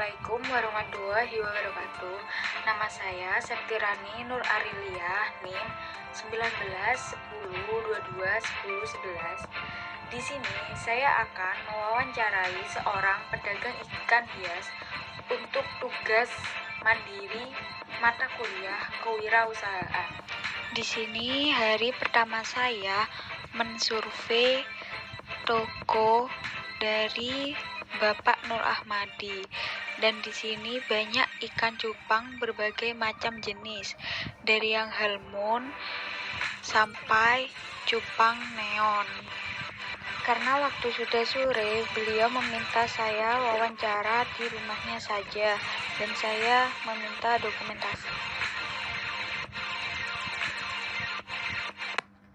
Assalamualaikum warahmatullahi wabarakatuh. Nama saya Septirani Nur Arilia, NIM 19 10 22 10 11. Di sini saya akan mewawancarai seorang pedagang ikan hias untuk tugas mandiri mata kuliah kewirausahaan. Di sini hari pertama saya mensurvei toko dari Bapak Nur Ahmadi, dan di sini banyak ikan cupang berbagai macam jenis, dari yang halmoon sampai cupang neon. Karena waktu sudah sore, beliau meminta saya wawancara di rumahnya saja, dan saya meminta dokumentasi.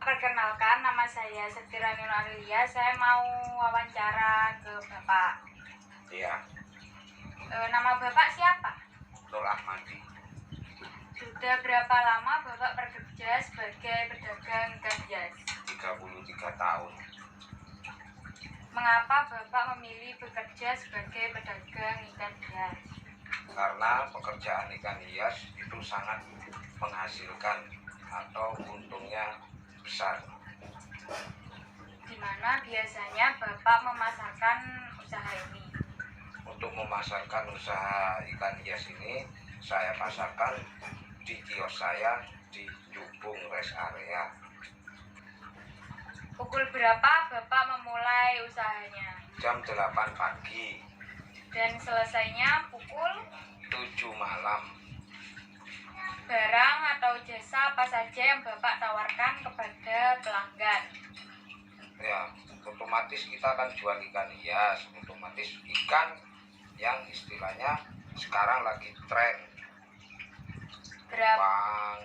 Perkenalkan, nama saya Septirani Nur Arilia. Saya mau wawancara ke Bapak. Iya. Nama Bapak siapa? Nur Ahmadi. Sudah berapa lama Bapak bekerja sebagai pedagang ikan hias? 33 tahun. Mengapa Bapak memilih bekerja sebagai pedagang ikan hias? Karena pekerjaan ikan hias itu sangat menghasilkan atau untungnya besar. Di mana biasanya Bapak memasarkan usaha ini? Untuk memasarkan usaha ikan hias ini, saya pasarkan di kios saya di Jubung Rest Area. Pukul berapa Bapak memulai usahanya? Jam 8 pagi. Dan selesainya pukul 7 malam. Barang atau jasa apa saja yang Bapak tawarkan kepada pelanggan? Ya, otomatis kita akan jual ikan hias, otomatis ikan yang istilahnya sekarang lagi tren. Bang,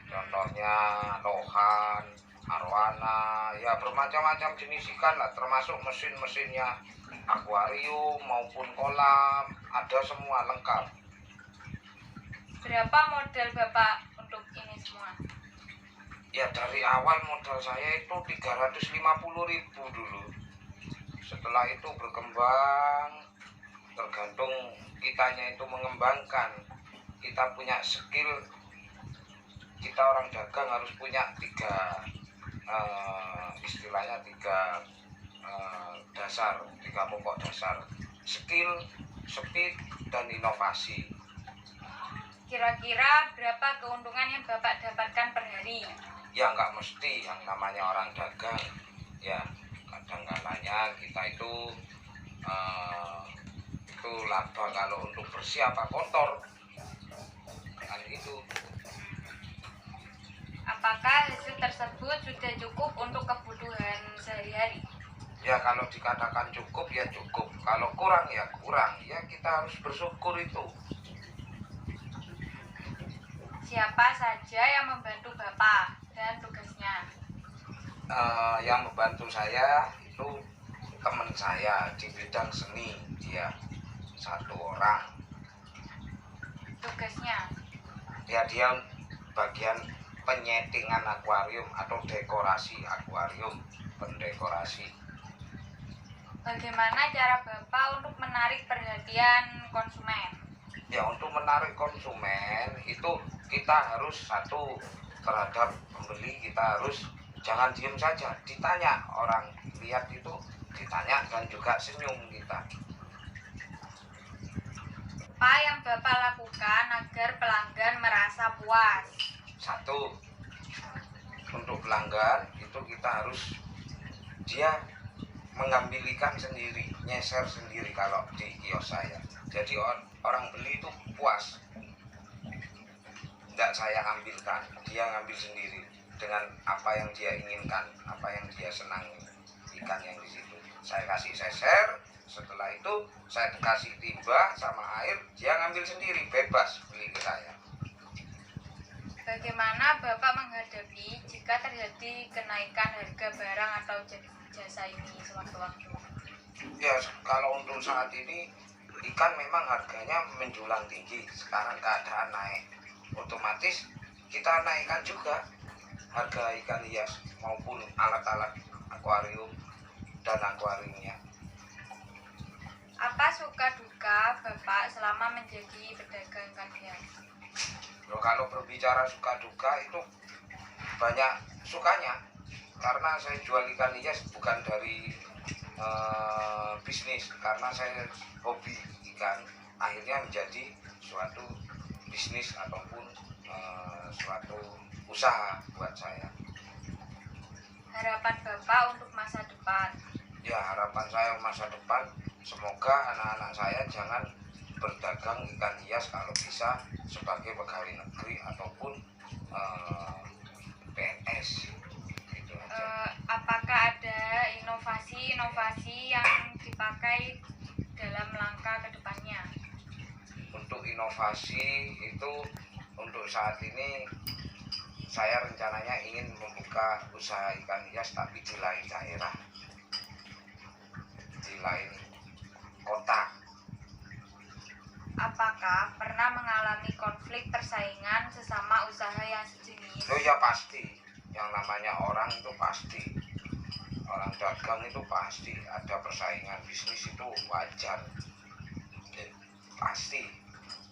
contohnya lohan, arwana, ya bermacam-macam jenis ikan lah, termasuk mesin-mesinnya, akuarium maupun kolam, ada semua lengkap. Berapa modal Bapak untuk ini semua? Ya dari awal modal saya itu 350.000 dulu. Setelah itu berkembang, tergantung kitanya itu mengembangkan. Kita punya skill, kita orang dagang harus punya tiga pokok dasar: skill, speed, dan inovasi. Kira-kira berapa keuntungan yang Bapak dapatkan per hari? Ya nggak mesti, yang namanya orang dagang ya kadang-kadangnya kita itu laba kalau untuk bersih apa kotor kan itu. Apakah hasil tersebut sudah cukup untuk kebutuhan sehari-hari? Ya kalau dikatakan cukup ya cukup, kalau kurang ya kurang, ya kita harus bersyukur itu. Siapa saja yang membantu Bapak dan tugasnya? Yang membantu saya itu teman saya di bidang seni, dia 1 orang. Tugasnya? Ya dia bagian penyetingan akuarium atau dekorasi akuarium, pendekorasi. Bagaimana cara Bapak untuk menarik perhatian konsumen? Ya untuk menarik konsumen itu kita harus satu, terhadap pembeli kita harus jangan diem saja, ditanya, orang lihat itu ditanya dan juga senyum kita. Apa yang Bapak lakukan agar pelanggan merasa puas? 1, untuk pelanggan itu kita harus dia mengambil ikan sendiri, nyeser sendiri kalau di kios saya. Jadi orang beli itu puas. Tidak saya ambilkan, dia ngambil sendiri dengan apa yang dia inginkan, apa yang dia senangi, ikan yang di situ. Saya kasih seser, setelah itu saya kasih timba sama air, dia ngambil sendiri, bebas beli ke saya. Bagaimana Bapak menghadapi jika terjadi kenaikan harga barang atau jasa ini sewaktu-waktu? Ya kalau untuk saat ini ikan memang harganya menjulang tinggi, sekarang keadaan naik, otomatis kita naikkan juga harga ikan hias maupun alat-alat akuarium dan akuariumnya. Apa suka duka Bapak selama menjadi pedagang ikan hias? Loh, kalau berbicara suka duka itu banyak sukanya, karena saya jual ikan hias bukan dari bisnis, karena saya hobi ikan, akhirnya menjadi suatu bisnis ataupun suatu usaha buat saya. Harapan Bapak untuk masa depan? Ya, harapan saya masa depan, semoga anak-anak saya jangan berdagang ikan hias, kalau bisa sebagai pegawai negeri ataupun PNS, gitu aja. Apakah ada inovasi-inovasi yang dipakai dalam langkah kedepannya? Untuk inovasi itu, untuk saat ini saya rencananya ingin membuka usaha ikan hias tapi di lain daerah, di lain kota. Apakah pernah mengalami konflik persaingan sesama usaha yang sejenis? Oh ya pasti, yang namanya orang itu pasti, orang dagang itu pasti ada persaingan bisnis, itu wajar, pasti.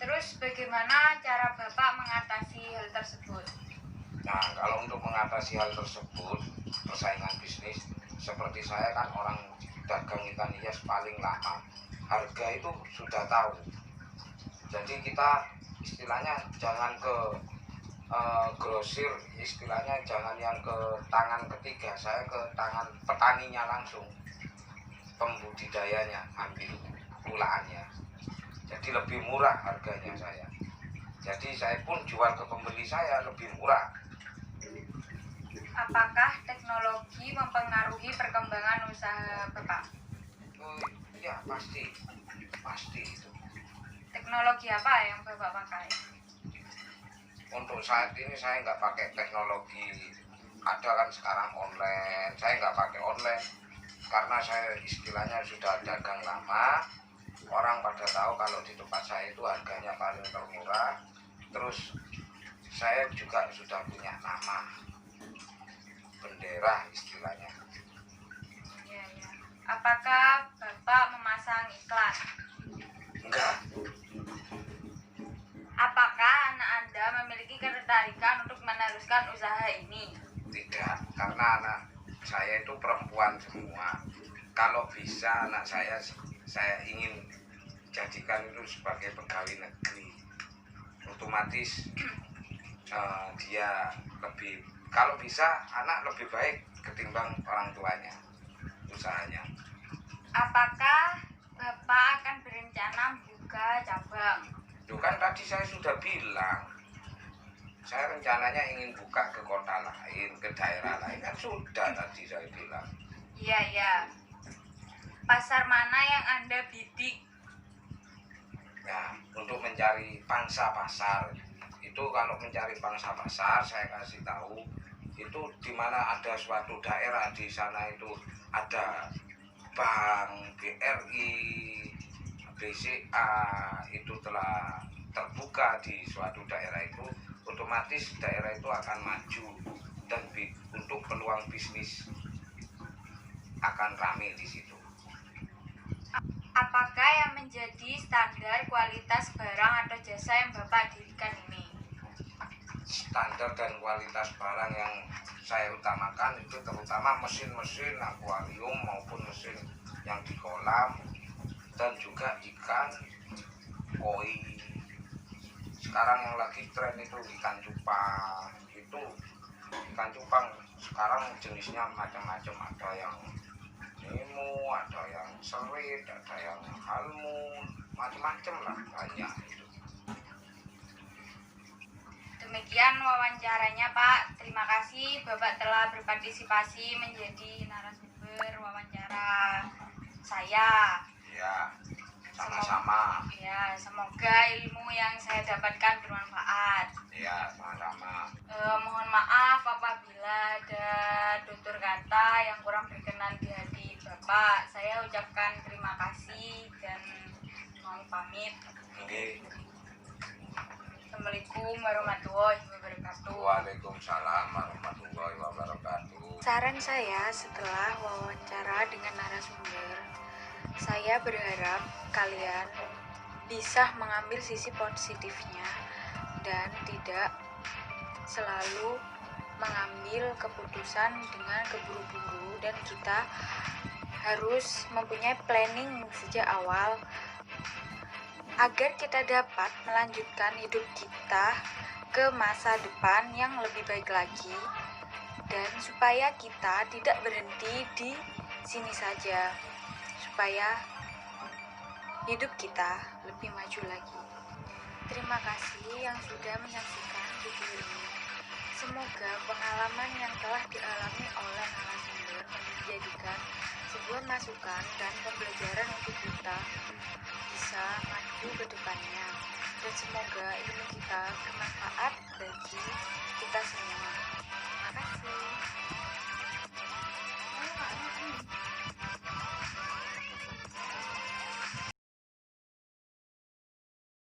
Terus bagaimana cara Bapak mengatasi hal tersebut? Nah, kalau untuk mengatasi hal tersebut, persaingan bisnis, seperti saya kan orang dagang ikan hias paling lama, harga itu sudah tahu. Jadi kita istilahnya jangan ke grosir, istilahnya jangan yang ke tangan ketiga, saya ke tangan petaninya langsung, pembudidayanya, ambil pulaannya. Jadi lebih murah harganya saya. Jadi saya pun jual ke pembeli saya lebih murah. Apakah teknologi mempengaruhi perkembangan usaha Bapak? Ya pasti itu. Teknologi apa yang Bapak pakai? Untuk saat ini saya nggak pakai teknologi, ada kan sekarang online, saya nggak pakai online karena saya istilahnya sudah dagang lama, orang pada tahu kalau di tempat saya itu harganya paling termurah. Terus saya juga sudah punya nama, bendera istilahnya. Ya. Apakah Bapak memasang iklan? Enggak. Apakah anak Anda memiliki ketertarikan untuk meneruskan usaha ini? Tidak, karena anak saya itu perempuan semua. Kalau bisa anak saya ingin jadikan itu sebagai pegawai negeri. Otomatis dia lebih, kalau bisa anak lebih baik ketimbang orang tuanya usahanya. Apakah Bapak akan berencana buka cabang? Itu kan tadi saya sudah bilang, saya rencananya ingin buka ke kota lain, ke daerah lain, kan sudah tadi saya bilang. Iya. Pasar mana yang Anda bidik? Nah, untuk mencari pangsa pasar itu, kalau mencari pangsa pasar saya kasih tahu, itu di mana ada suatu daerah di sana itu ada bank BRI, BCA itu telah terbuka di suatu daerah itu, otomatis daerah itu akan maju dan untuk peluang bisnis akan ramai di situ. Apakah yang menjadi standar kualitas barang atau jasa yang Bapak dirikan ini? Standar dan kualitas barang yang saya utamakan itu terutama mesin-mesin akuarium maupun mesin yang di kolam, dan juga ikan koi. Sekarang yang lagi tren itu ikan cupang. Itu ikan cupang sekarang jenisnya macam-macam, ada yang nemo, ada yang serit, ada yang halmon, macam-macam lah, banyak itu. Demikian wawancaranya Pak. Terima kasih Bapak telah berpartisipasi menjadi narasumber wawancara saya. Ya, sama-sama. Ya, semoga ilmu yang saya dapatkan bermanfaat. Ya, sama-sama. Mohon maaf apabila ada tutur kata yang kurang berkenan di hati Bapak. Saya ucapkan terima kasih dan mohon pamit. Oke. Assalamualaikum warahmatullahi wabarakatuh. Waalaikumsalam warahmatullahi wabarakatuh. Saran saya setelah wawancara dengan narasumber, Saya berharap kalian bisa mengambil sisi positifnya dan tidak selalu mengambil keputusan dengan keburu-buru, dan kita harus mempunyai planning sejak awal agar kita dapat melanjutkan hidup kita ke masa depan yang lebih baik lagi, dan supaya kita tidak berhenti di sini saja, supaya hidup kita lebih maju lagi. Terima kasih yang sudah menyaksikan video ini. Semoga pengalaman yang telah dialami oleh narasumber menjadikan sebuah masukan dan pembelajaran untuk kita bisa maju ke depannya, dan semoga ilmu kita bermanfaat bagi kita semua. Terima kasih.